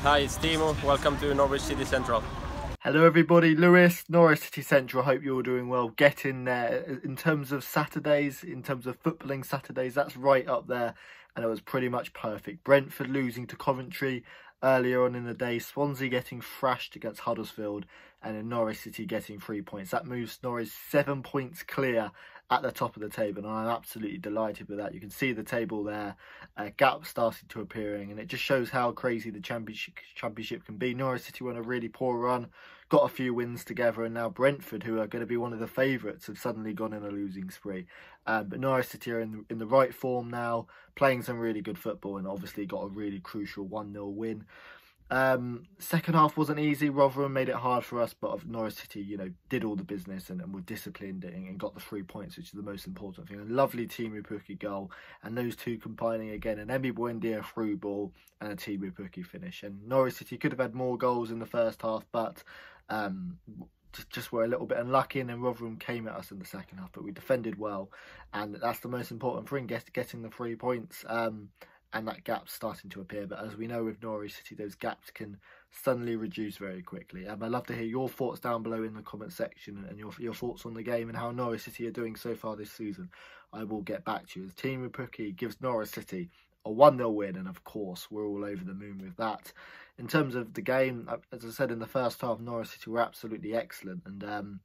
Hi, it's Teemu. Welcome to Norwich City Central. Hello everybody, Lewis, Norwich City Central. Hope you're all doing well. Getting there in terms of Saturdays, in terms of footballing Saturdays, that's right up there, and it was pretty much perfect. Brentford losing to Coventry earlier on in the day, Swansea getting thrashed against Huddersfield, and then Norwich City getting 3 points. That moves Norwich 7 points clear at the top of the table, and I'm absolutely delighted with that. You can see the table there, gap starting to appearing, and it just shows how crazy the championship can be. Norwich City were on a really poor run, got a few wins together, and now Brentford, who are going to be one of the favourites, have suddenly gone in a losing spree. But Norwich City are in the right form now, playing some really good football, and obviously got a really crucial 1-0 win. Second half wasn't easy. Rotherham made it hard for us, but Norwich City, did all the business and were disciplined and got the 3 points, which is the most important thing. A lovely Teemu Pukki goal, and those two combining again, an Emi Buendia through ball and a Teemu Pukki finish. And Norwich City could have had more goals in the first half, but just were a little bit unlucky, and then Rotherham came at us in the second half, but we defended well, and that's the most important thing, getting the 3 points. And that gap's starting to appear. But as we know with Norwich City, those gaps can suddenly reduce very quickly. I'd love to hear your thoughts down below in the comment section, and your thoughts on the game and how Norwich City are doing so far this season. I will get back to you as Teemu Pukki gives Norwich City a 1-0 win, and of course we're all over the moon with that. In terms of the game, as I said in the first half, Norwich City were absolutely excellent and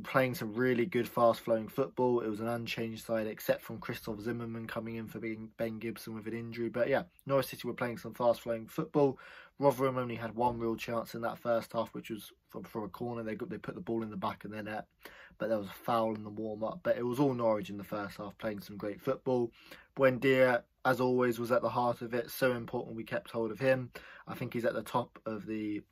playing some really good fast-flowing football. It was an unchanged side except from Christoph Zimmerman coming in for Ben Gibson with an injury. But yeah, Norwich City were playing some fast-flowing football. Rotherham only had one real chance in that first half, which was from a corner. They put the ball in the back of their net, but there was a foul in the warm-up. But it was all Norwich in the first half, playing some great football. Buendia, as always, was at the heart of it. So important we kept hold of him. I think he's at the top of the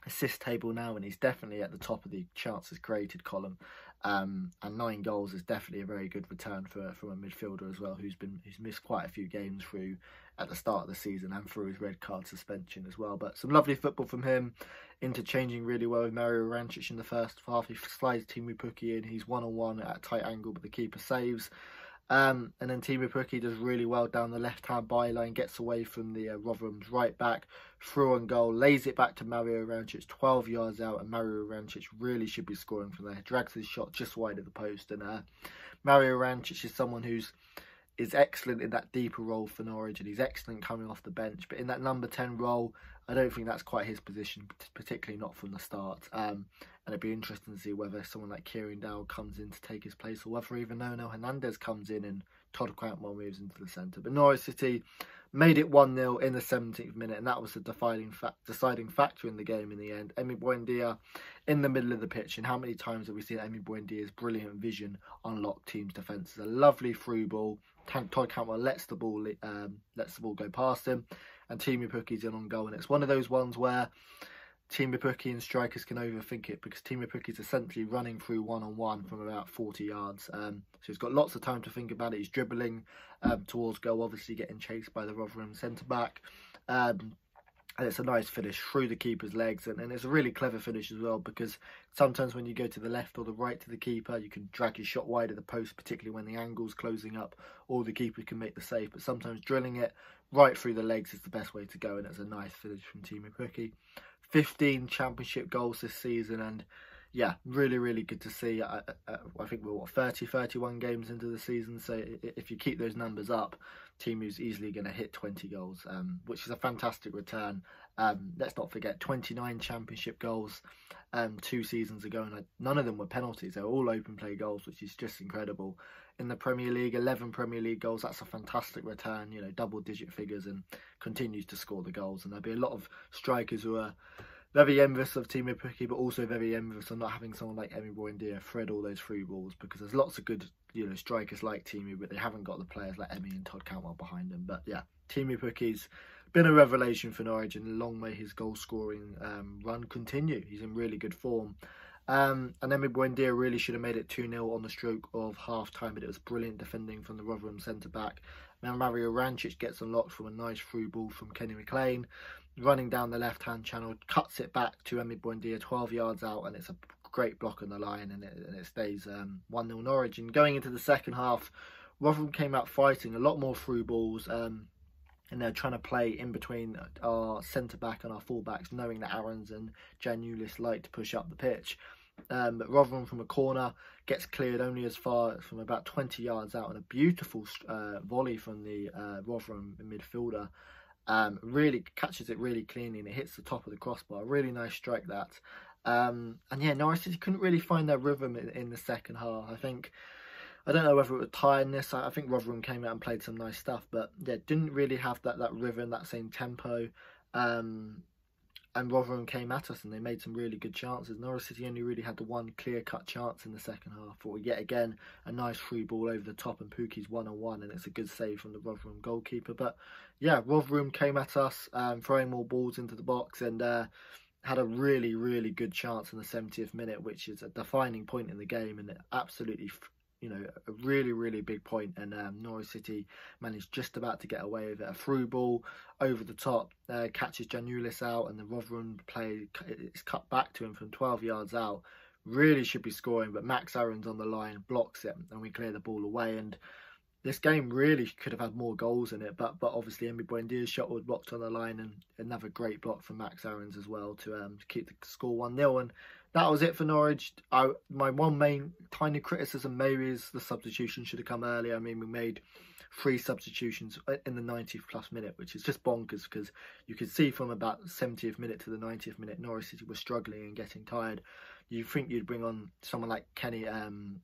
assist table now, and he's definitely at the top of the chances created column, and 9 goals is definitely a very good return from a midfielder as well, who's missed quite a few games through at the start of the season and through his red card suspension as well. But some lovely football from him, interchanging really well with Mario Rancic in the first half. He slides Teemu Pukki in, he's 1-on-1 at a tight angle, but the keeper saves. And then Teemu Pukki does really well down the left-hand byline, gets away from the Rotherham's right back, through on goal, lays it back to Mario Rancic, 12 yards out, and Mario Rancic really should be scoring from there. Drags his shot just wide of the post, and Mario Rancic is someone is excellent in that deeper role for Norwich, and he's excellent coming off the bench. But in that number 10 role, I don't think that's quite his position, particularly not from the start. And it'd be interesting to see whether someone like Kieran Dowell comes in to take his place, or whether even Nuno Hernandez comes in and Todd Cantwell moves into the centre. But Norwich City made it 1-0 in the 17th minute, and that was the deciding factor in the game in the end. Emi Buendia in the middle of the pitch, and how many times have we seen Emi Buendia's brilliant vision unlock teams' defences? A lovely through ball. Todd Cantwell lets the ball go past him, and Teemu Pukki's in on goal. And it's one of those ones where Teemu Pukki and strikers can overthink it, because Teemu Pukki is essentially running through 1-on-1 from about 40 yards. So he's got lots of time to think about it. He's dribbling towards goal, obviously getting chased by the Rotherham centre-back. And it's a nice finish through the keeper's legs, and it's a really clever finish as well, because sometimes when you go to the left or the right to the keeper, you can drag your shot wide of the post, particularly when the angle's closing up, or the keeper can make the save. But sometimes drilling it right through the legs is the best way to go, and it's a nice finish from Teemu Pukki. 15 championship goals this season, and yeah, really good to see. I think we're 31 games into the season, so if you keep those numbers up, Teemu's easily going to hit 20 goals, which is a fantastic return. Let's not forget 29 championship goals 2 seasons ago, and none of them were penalties. They were all open play goals, which is just incredible. In the Premier League, 11 Premier League goals, that's a fantastic return, double digit figures, and continues to score the goals. And there'll be a lot of strikers who are very envious of Teemu Pukki, but also very envious of not having someone like Emi Buendia thread all those through balls, because there's lots of good strikers like Teemu, but they haven't got the players like Emi and Todd Cantwell behind them. But yeah, Teemu Pukki's been a revelation for Norwich, and long may his goal scoring run continue. He's in really good form. And Emi Buendia really should have made it 2-0 on the stroke of half-time, but it was brilliant defending from the Rotherham centre-back. Now Mario Rancic gets unlocked from a nice through ball from Kenny McLean, running down the left-hand channel, cuts it back to Emi Buendia 12 yards out, and it's a great block on the line, and it stays 1-0 Norwich. And going into the second half, Rotherham came out fighting, a lot more through balls. and they're trying to play in between our centre-back and our full-backs, knowing that Aarons and Janulis like to push up the pitch. But Rotherham from a corner gets cleared only as far from about 20 yards out, and a beautiful volley from the Rotherham midfielder. Really catches it really cleanly, and it hits the top of the crossbar. Really nice strike that. And yeah, Norwich City couldn't really find their rhythm in the second half. I don't know whether it was tiredness. I think Rotherham came out and played some nice stuff, but yeah, didn't really have that rhythm, that same tempo. And Rotherham came at us and they made some really good chances. Norwich City only really had the one clear-cut chance in the second half. Or yet again, a nice free ball over the top and Pukki's 1-on-1, and it's a good save from the Rotherham goalkeeper. But yeah, Rotherham came at us, throwing more balls into the box, and had a really, really good chance in the 70th minute, which is a defining point in the game, and it absolutely, a really, really big point. And Norwich City managed just about to get away with it. A through ball over the top, catches Janulis out, and the Rotherham play is cut back to him from 12 yards out. Really should be scoring, but Max Aarons on the line blocks it, and we clear the ball away. And this game really could have had more goals in it, but obviously Emi Buendia's shot was blocked on the line, and another great block from Max Aarons as well to keep the score 1-0. And that was it for Norwich. My one main tiny criticism maybe is the substitution should have come earlier. I mean, we made 3 substitutions in the 90th plus minute, which is just bonkers, because you could see from about the 70th minute to the 90th minute, Norwich City was struggling and getting tired. You think you'd bring on someone like Kieran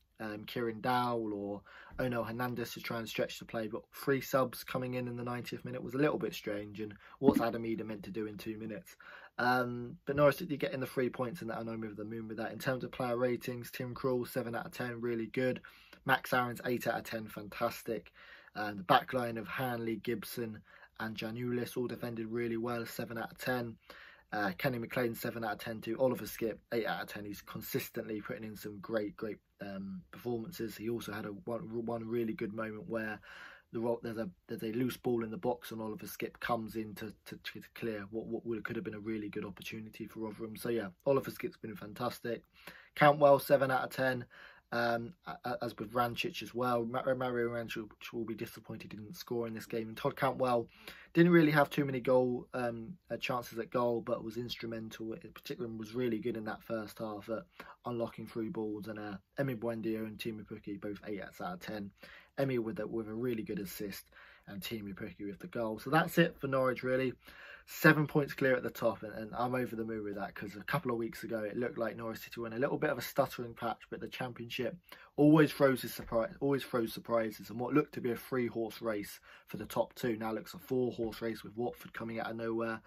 Dowell or Ono Hernandez to try and stretch the play, but 3 subs coming in the 90th minute was a little bit strange. And what's Adam Eder meant to do in 2 minutes? But Norwich City getting the 3 points, and that I'm over the moon with that. In terms of player ratings, Tim Krul 7 out of 10, really good. Max Aarons 8 out of 10, fantastic. The back line of Hanley, Gibson and Janulis all defended really well, 7 out of 10. Kenny McLean 7 out of 10 too. Oliver Skipp 8 out of 10. He's consistently putting in some great performances. He also had one really good moment where there's a loose ball in the box and Oliver Skipp comes in to clear what could have been a really good opportunity for Rotherham. So yeah, Oliver Skipp's been fantastic. Cantwell 7 out of 10. As with Rancic as well. Mario Rancic will be disappointed he didn't score in this game. And Todd Cantwell didn't really have too many chances at goal, but was instrumental. In particular, was really good in that first half at unlocking through balls. And Emi Buendia and Teemu Pukki both 8 out of 10. Emi with a really good assist, and Teemu Pukki with the goal. So that's it for Norwich, really. 7 points clear at the top, and I'm over the moon with that, because a couple of weeks ago it looked like Norwich City were in a little bit of a stuttering patch, but the Championship always throws surprises, and what looked to be a 3-horse race for the top 2 now looks a 4-horse race with Watford coming out of nowhere.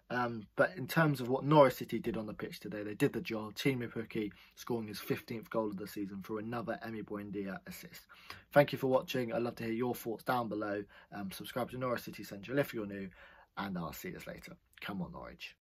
But in terms of what Norwich City did on the pitch today, they did the job. Teemu Pukki scoring his 15th goal of the season through another Emi Buendia assist. Thank you for watching. I'd love to hear your thoughts down below. Subscribe to Norwich City Central if you're new, and I'll see you later. Come on, Norwich.